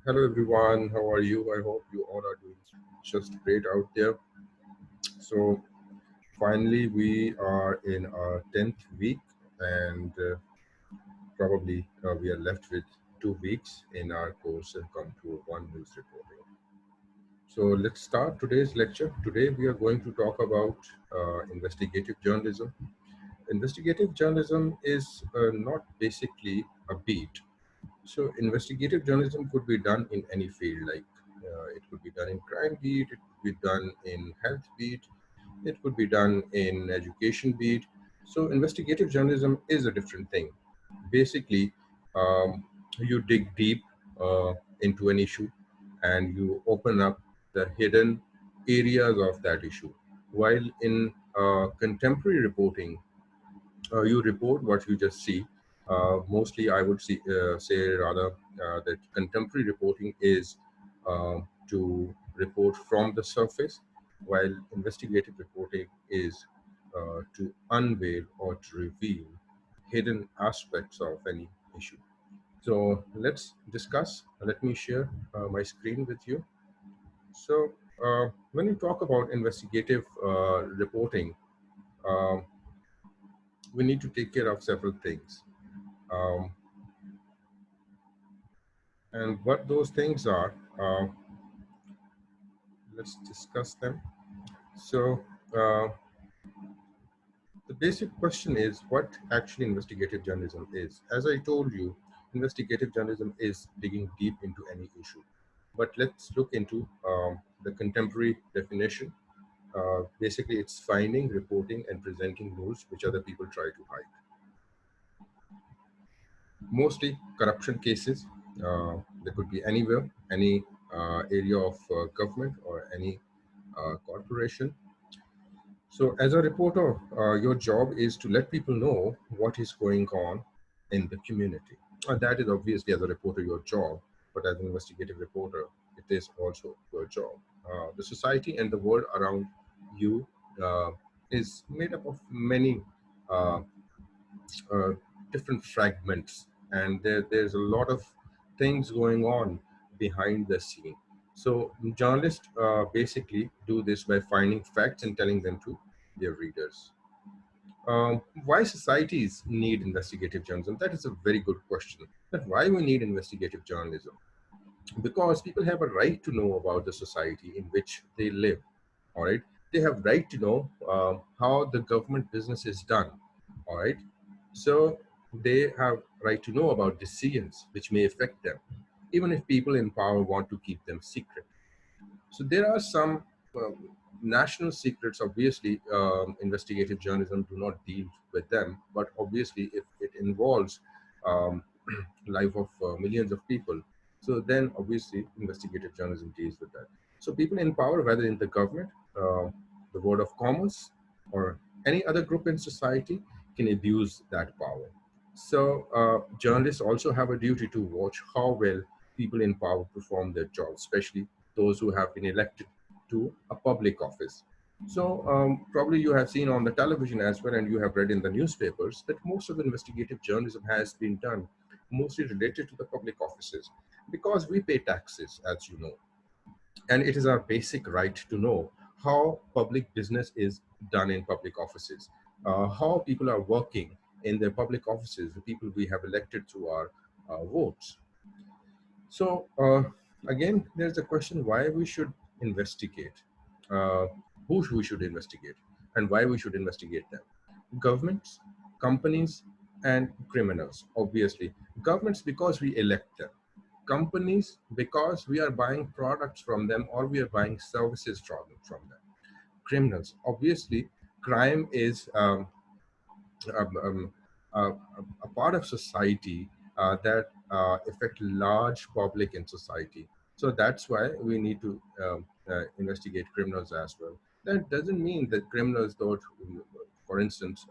Hello everyone, how are you? I hope you all are doing just great out there. So finally we are in our 10th week and probably we are left with 2 weeks in our course and come to one news reporting. So let's start today's lecture. Today we are going to talk about investigative journalism. Investigative journalism is not basically a beat. So investigative journalism could be done in any field, like it could be done in crime beat, it could be done in health beat, it could be done in education beat. So investigative journalism is a different thing. Basically, you dig deep into an issue and you open up the hidden areas of that issue. While in contemporary reporting, you report what you just see. Mostly, I would say rather that contemporary reporting is to report from the surface, while investigative reporting is to unveil or to reveal hidden aspects of any issue. So let's discuss. Let me share my screen with you. So when you talk about investigative reporting, um, we need to take care of several things. Um, and what those things are, let's discuss them. So, the basic question is what actually investigative journalism is. As I told you, investigative journalism is digging deep into any issue. But let's look into the contemporary definition. Basically, it's finding, reporting, and presenting news which other people try to hide. Mostly corruption cases. They could be anywhere, any area of government or any corporation. So, as a reporter, your job is to let people know what is going on in the community. That is obviously, as a reporter, your job, but as an investigative reporter, it is also your job. The society and the world around you uh, is made up of many uh, uh, different fragments, and there's a lot of things going on behind the scene. So journalists basically do this by finding facts and telling them to their readers. Why societies need investigative journalism? That is a very good question. That why we need investigative journalism? Because people have a right to know about the society in which they live. All right, they have right to know how the government business is done. All right, so they have right to know about decisions which may affect them, even if people in power want to keep them secret. So there are some national secrets. Obviously, investigative journalism do not deal with them, but obviously, if it involves um, life of millions of people, so then obviously investigative journalism deals with that. So people in power, whether in the government, the world of commerce, or any other group in society, can abuse that power. So journalists also have a duty to watch how well people in power perform their jobs, especially those who have been elected to a public office. So probably you have seen on the television as well, and you have read in the newspapers that most of investigative journalism has been done mostly related to the public offices because we pay taxes, as you know, and it is our basic right to know how public business is done in public offices, how people are working in their public offices, the people we have elected through our votes. So again, there's a question why we should investigate, uh, who we should investigate, and why we should investigate them. Governments, companies, and criminals. Obviously, governments because we elect them. Companies because we are buying products from them or we are buying services from them. Criminals, obviously, crime is um, um, uh, a part of society that affect large public in society. So that's why we need to investigate criminals as well. That doesn't mean that criminals don't, for instance,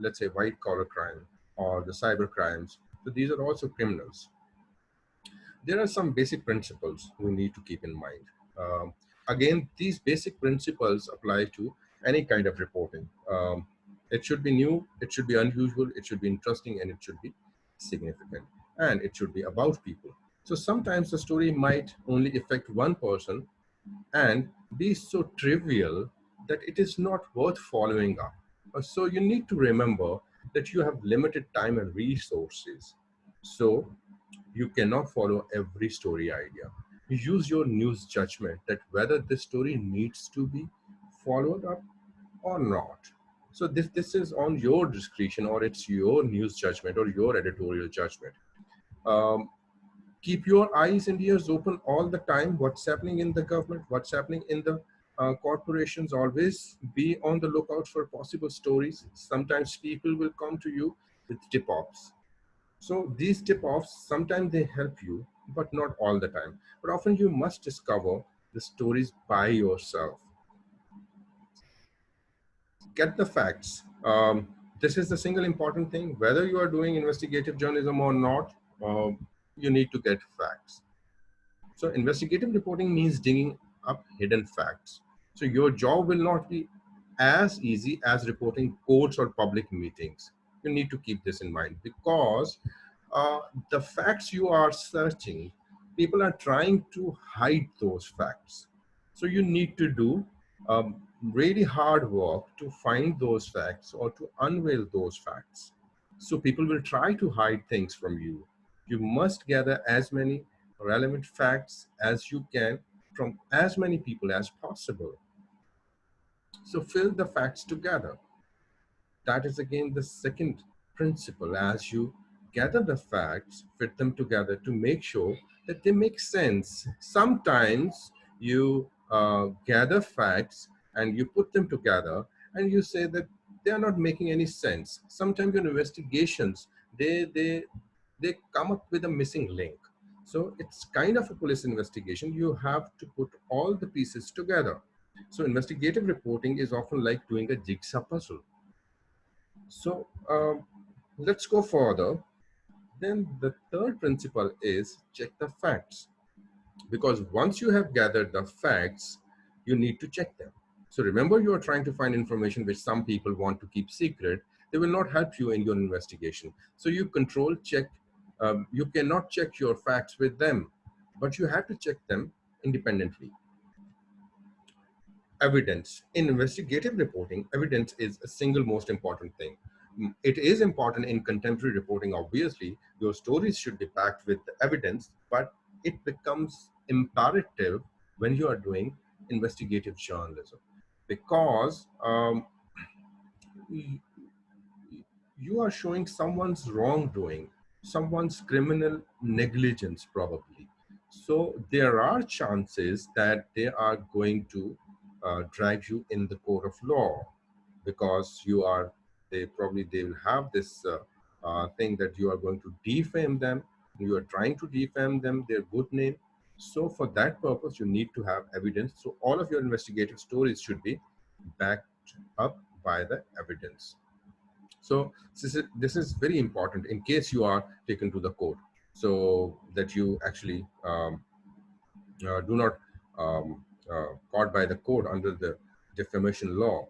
let's say white collar crime or the cyber crimes. So these are also criminals. There are some basic principles we need to keep in mind. Again, these basic principles apply to any kind of reporting. It should be new, it should be unusual, it should be interesting, and it should be significant. And it should be about people. So sometimes the story might only affect one person and be so trivial that it is not worth following up. So you need to remember that you have limited time and resources. So you cannot follow every story idea. You use your news judgment that whether this story needs to be followed up or not. So this is on your discretion, or it's your news judgment or your editorial judgment. Um, Keep your eyes and ears open all the time. What's happening in the government, what's happening in the corporations. Always be on the lookout for possible stories. Sometimes people will come to you with tip-offs. So these tip-offs, sometimes they help you, but not all the time. But often you must discover the stories by yourself. Get the facts. This is the single important thing. Whether you are doing investigative journalism or not, you need to get facts. So investigative reporting means digging up hidden facts. So your job will not be as easy as reporting courts or public meetings. You need to keep this in mind, because uh, the facts you are searching, people are trying to hide those facts. So you need to do really hard work to find those facts or to unveil those facts. So people will try to hide things from you. You must gather as many relevant facts as you can from as many people as possible. So fill the facts together. That is again the second principle. As you gather the facts, fit them together to make sure that they make sense. Sometimes you gather facts and you put them together and you say that they are not making any sense. Sometimes your investigations, they come up with a missing link. So it's kind of a police investigation. You have to put all the pieces together. So investigative reporting is often like doing a jigsaw puzzle. So let's go further. Then the third principle is check the facts. Because once you have gathered the facts, you need to check them. So remember, you are trying to find information which some people want to keep secret. They will not help you in your investigation. So you control check. You cannot check your facts with them, but you have to check them independently. Evidence. In investigative reporting, evidence is a single most important thing. It is important in contemporary reporting, obviously. Your stories should be packed with evidence, but it becomes imperative when you are doing investigative journalism, because you are showing someone's wrongdoing, someone's criminal negligence, probably. So there are chances that they are going to drag you in the court of law, because you are, they will have this thing that you are going to defame them. You are trying to defame them, their good name. So for that purpose, you need to have evidence. So all of your investigative stories should be backed up by the evidence. So this is very important in case you are taken to the court, so that you actually do not caught by the court under the defamation law.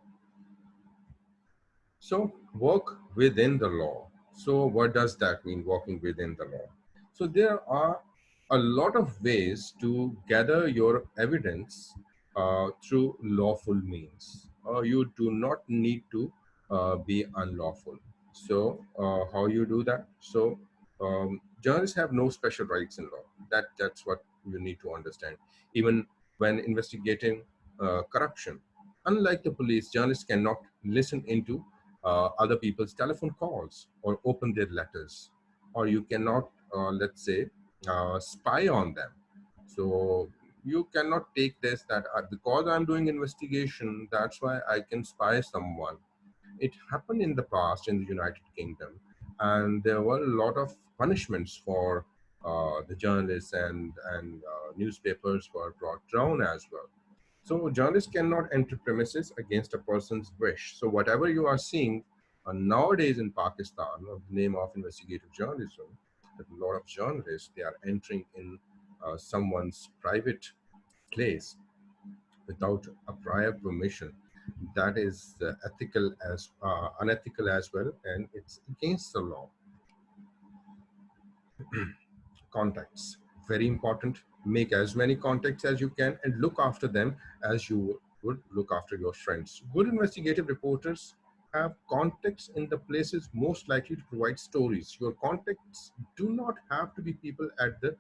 So work within the law. So what does that mean, working within the law? So there are a lot of ways to gather your evidence through lawful means. You do not need to be unlawful. So how you do that? So journalists have no special rights in law. That's what you need to understand. Even when investigating corruption, unlike the police, journalists cannot listen into other people's telephone calls or open their letters, or you cannot, let's say, spy on them. So you cannot take this that because I'm doing investigation, that's why I can spy someone. It happened in the past in the United Kingdom, and there were a lot of punishments for the journalists, and newspapers were brought down as well. So journalists cannot enter premises against a person's wish. So whatever you are seeing nowadays in Pakistan, of the name of investigative journalism, that a lot of journalists, they are entering in someone's private place without a prior permission. That is ethical as unethical as well, and it's against the law. Contacts. Very important. Make as many contacts as you can and look after them as you would look after your friends. Good investigative reporters have contacts in the places most likely to provide stories. Your contacts do not have to be people at the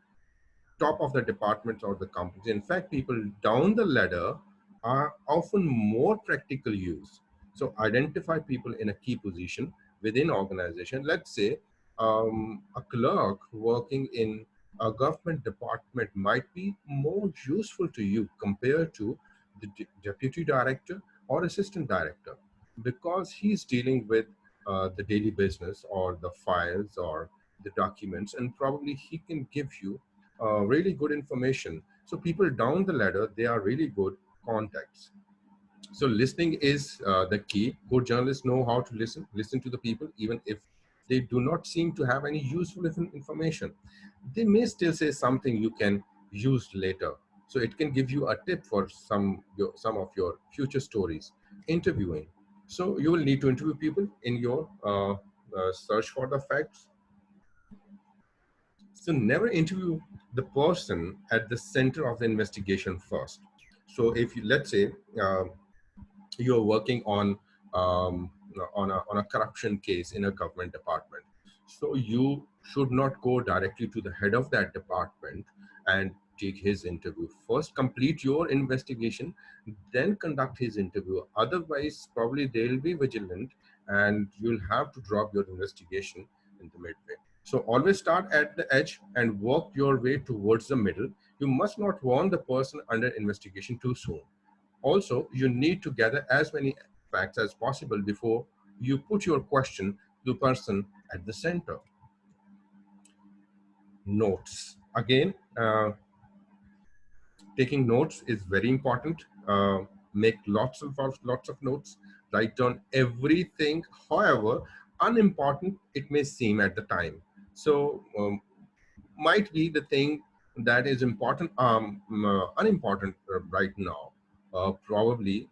top of the departments or the companies. In fact, people down the ladder are often more practical use. So identify people in a key position within organization. Let's say a clerk working in a government department might be more useful to you compared to the deputy director or assistant director, because he's dealing with the daily business or the files or the documents, and probably he can give you really good information. So people down the ladder, they are really good contacts. So listening is the key. Good journalists know how to listen to the people, even if they do not seem to have any useful information. They may still say something you can use later. So it can give you a tip for some of your future stories. Interviewing. So you will need to interview people in your search for the facts. So never interview the person at the center of the investigation first. So if you, let's say, uh, you're working on a corruption case in a government department, so you should not go directly to the head of that department and take his interview. First complete your investigation, then conduct his interview. Otherwise probably they'll be vigilant and you'll have to drop your investigation in the midway. So always start at the edge and work your way towards the middle. You must not warn the person under investigation too soon. Also, you need to gather as many facts as possible before you put your question to the person at the center. Notes. Again, taking notes is very important. Make lots of notes. Write down everything, however unimportant it may seem at the time. So might be the thing that is important, unimportant right now. Probably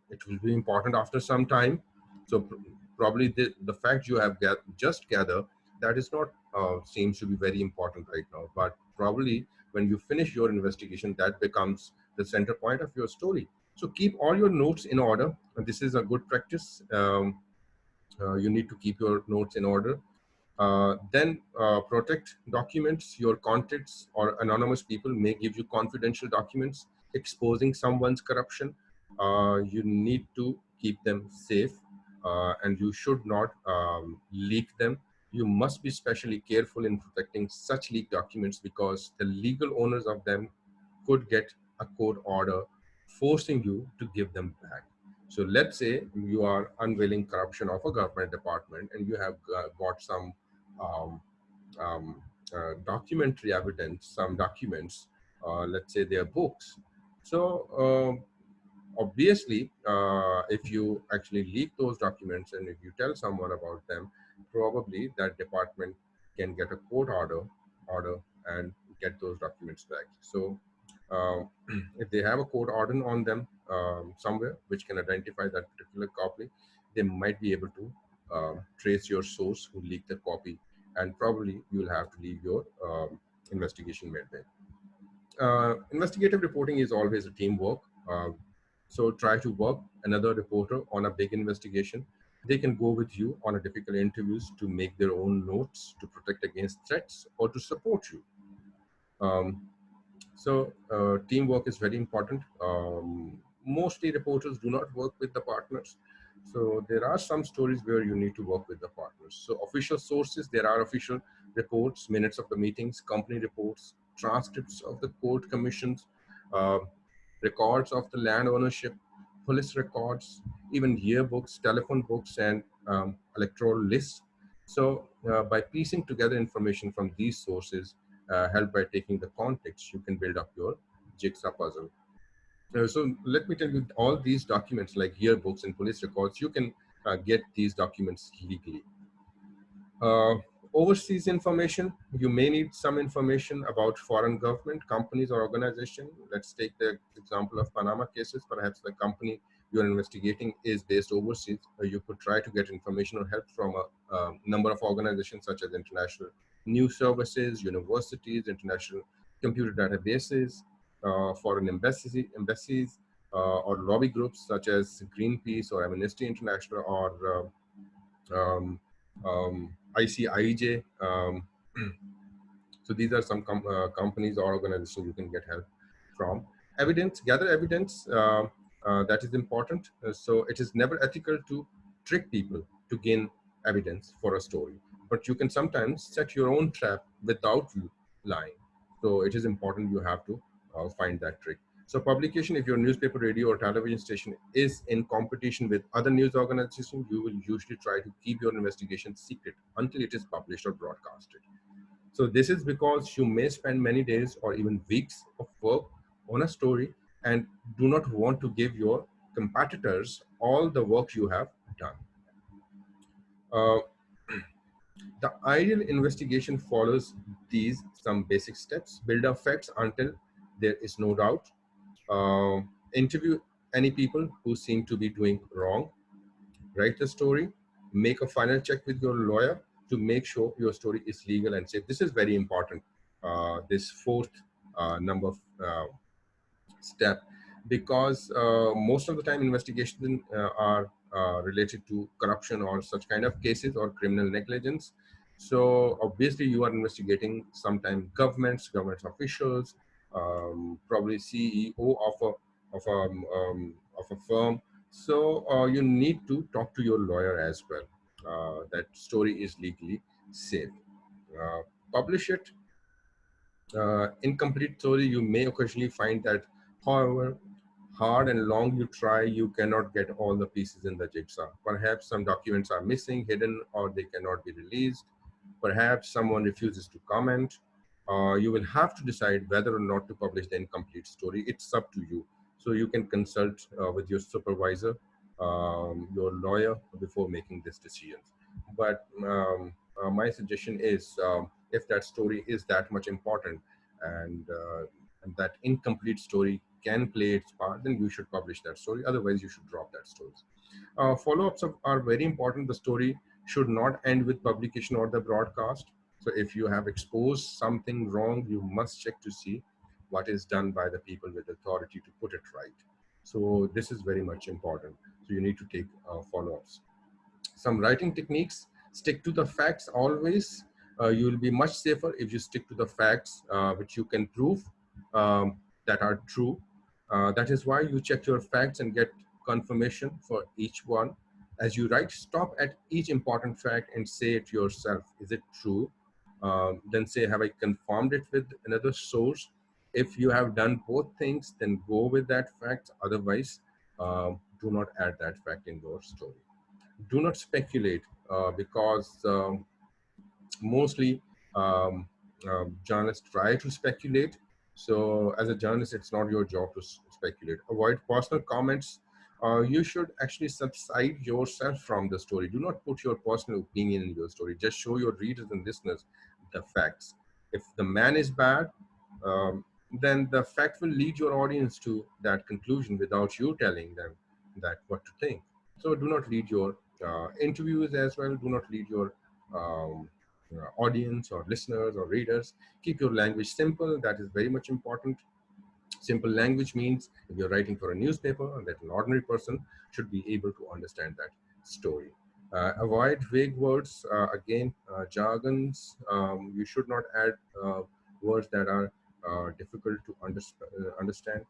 it will be important after some time. So probably the fact you have just gathered, that is not seems to be very important right now, but probably when you finish your investigation, that becomes the center point of your story. So keep all your notes in order, and this is a good practice. You need to keep your notes in order. Then protect documents. Your contacts or anonymous people may give you confidential documents exposing someone's corruption. You need to keep them safe, and you should not leak them. You must be especially careful in protecting such leaked documents because the legal owners of them could get a court order forcing you to give them back. So let's say you are unveiling corruption of a government department and you have got some um, um, documentary evidence, some documents, let's say they are books. So obviously, if you actually leak those documents and if you tell someone about them, probably that department can get a court order and get those documents back. So if they have a court order on them somewhere which can identify that particular copy, they might be able to trace your source who leaked the copy, and probably you'll have to leave your investigation midway. Investigative reporting is always a teamwork. So try to work another reporter on a big investigation. They can go with you on a difficult interviews to make their own notes, to protect against threats, or to support you. Um, so teamwork is very important. Mostly reporters do not work with the partners. So there are some stories where you need to work with the partners. So official sources, there are official reports, minutes of the meetings, company reports, transcripts of the court commissions, uh, records of the land ownership, police records, even yearbooks, telephone books, and electoral lists. So by piecing together information from these sources, helped by taking the context, you can build up your jigsaw puzzle. So let me tell you, all these documents like yearbooks and police records, you can get these documents legally. Uh, Overseas information, you may need some information about foreign government, companies or organization. Let's take the example of Panama cases. Perhaps the company you're investigating is based overseas. You could try to get information or help from a number of organizations such as International news services, universities, international computer databases, foreign embassies, or lobby groups such as Greenpeace or Amnesty International or um, ICIJ. So these are some companies or organizations you can get help from. Evidence, gather evidence. That is important. So it is never ethical to trick people to gain evidence for a story, but you can sometimes set your own trap without lying. So it is important you have to find that trick. So publication, if your newspaper, radio, or television station is in competition with other news organizations, you will usually try to keep your investigation secret until it is published or broadcasted. So this is because you may spend many days or even weeks of work on a story and do not want to give your competitors all the work you have done. Uh, the ideal investigation follows these some basic steps. Build up facts until there is no doubt. Interview any people who seem to be doing wrong. Write the story. Make a final check with your lawyer to make sure your story is legal and safe. This is very important. This fourth number step, because most of the time investigations are related to corruption or such kind of cases or criminal negligence. So obviously you are investigating sometimes government officials, probably CEO of a firm. So you need to talk to your lawyer as well. That story is legally safe. Uh, Publish it. Incomplete story, you may occasionally find that, however hard and long you try, you cannot get all the pieces in the jigsaw. Perhaps some documents are missing, hidden, or they cannot be released. Perhaps someone refuses to comment. You will have to decide whether or not to publish the incomplete story. It's up to you. So you can consult with your supervisor, your lawyer, before making this decision. But my suggestion is, if that story is that much important, and that incomplete story can play its part, then you should publish that story. Otherwise, you should drop that story. Follow-ups are very important. The story should not end with publication or the broadcast. So if you have exposed something wrong, you must check to see what is done by the people with authority to put it right. So this is very much important. So you need to take follow-ups. Some writing techniques: stick to the facts always. You will be much safer if you stick to the facts which you can prove that are true. That is why you check your facts and get confirmation for each one. As you write, stop at each important fact and say it yourself. Is it true? Then say, have I confirmed it with another source? If you have done both things, then go with that fact. Otherwise, do not add that fact in your story. Do not speculate, because mostly um, journalists try to speculate. So as a journalist, it's not your job to speculate. Avoid personal comments. You should actually subside yourself from the story. Do not put your personal opinion in your story. Just show your readers and listeners the facts. If the man is bad, um, then the fact will lead your audience to that conclusion without you telling them that what to think. So do not lead your interviews as well. Do not lead your um, audience or listeners or readers. Keep your language simple. That is very much important. Simple language means if you're writing for a newspaper, that an ordinary person should be able to understand that story. Avoid vague words, again, jargons. You should not add words that are difficult to understand.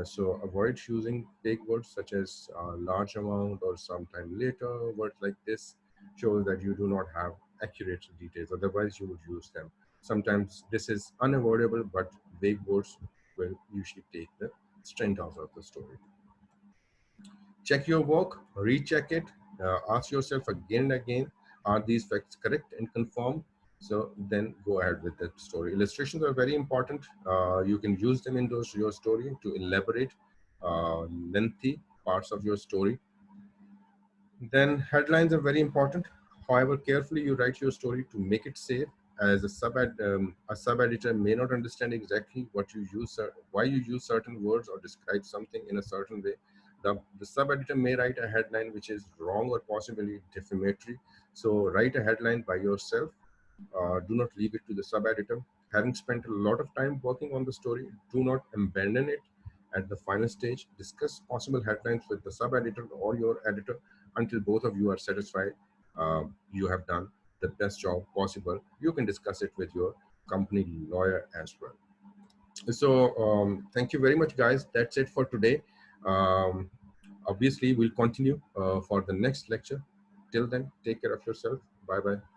So avoid using vague words such as large amount or sometime later. Words like this shows that you do not have accurate details. Otherwise, you would use them. Sometimes this is unavoidable, but vague words will usually take the strength out of the story. Check your work, recheck it, ask yourself again and again, are these facts correct and confirmed? So then go ahead with that story. Illustrations are very important. You can use them in your story to elaborate lengthy parts of your story. Then headlines are very important. However, carefully you write your story to make it safe, as a sub editor may not understand exactly what you use, why you use certain words or describe something in a certain way. The sub editor may write a headline which is wrong or possibly defamatory. So write a headline by yourself. Do not leave it to the sub editor. Having spent a lot of time working on the story, do not abandon it at the final stage. Discuss possible headlines with the sub editor or your editor until both of you are satisfied you have done the best job possible. You can discuss it with your company lawyer as well. So, thank you very much, guys. That's it for today. Um, Obviously, we'll continue for the next lecture. Till then, take care of yourself. Bye bye.